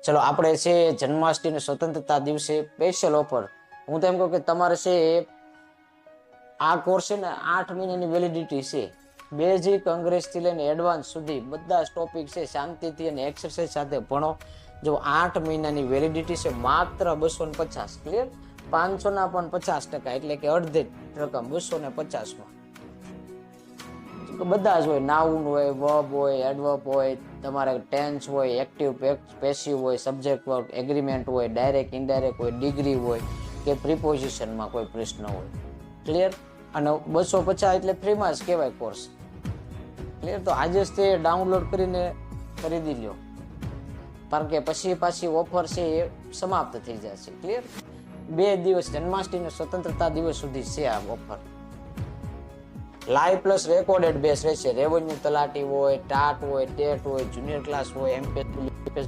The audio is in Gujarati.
ચલો આપણે છે જન્માષ્ટમી સ્વતંત્રતા દિવસે સ્પેશિયલ ઓફર. હું તો એમ કહું કે તમારે છે આ કોર્સ છે ને 8 મહિનાની વેલિડિટી છે. બેઝિક અંગ્રેજ થી લઈને એડવાન્સ સુધી બધા જ ટોપિક છે, શાંતિથી અને એક્સરસાઇઝ સાથે ભણો. જો 8 મહિનાની વેલિડિટી છે, માત્ર 250. ક્લિયર? 500 ના પણ 50%, એટલે કે અડધી રકમ 250 માં બધા જ હોય. નાઉન હોય, વર્બ હોય, એડવર્બ હોય, તમારે ટેન્સ હોય, એક્ટિવ પેસિવ હોય, સબ્જેક્ટ વર્બ, એગ્રીમેન્ટ હોય, ડાયરેક્ટ ઇનડાયરેક્ટ હોય, ડિગ્રી હોય કે પ્રિપોઝિશનમાં કોઈ પ્રશ્ન હોય. ક્લિયર? અને 250 એટલે ફ્રીમાં જ કહેવાય કોર્સ. ક્લિયર? તો આજે જ તે ડાઉનલોડ કરીને ખરીદી લ્યો, કારણ કે પછી પાછી ઓફર છે એ સમાપ્ત થઈ જશે. ક્લિયર? 2 દિવસ જન્માષ્ટમી સ્વતંત્રતા દિવસ સુધી છે આ ઓફર. લાઈવ પ્લસ રેકોર્ડેડ બેસ રહેશે. રેવન્યુ તલાટી હોય, ટાટ હોય, ટેટ હોય, જુનિયર ક્લાસ હોય, એમપીએસ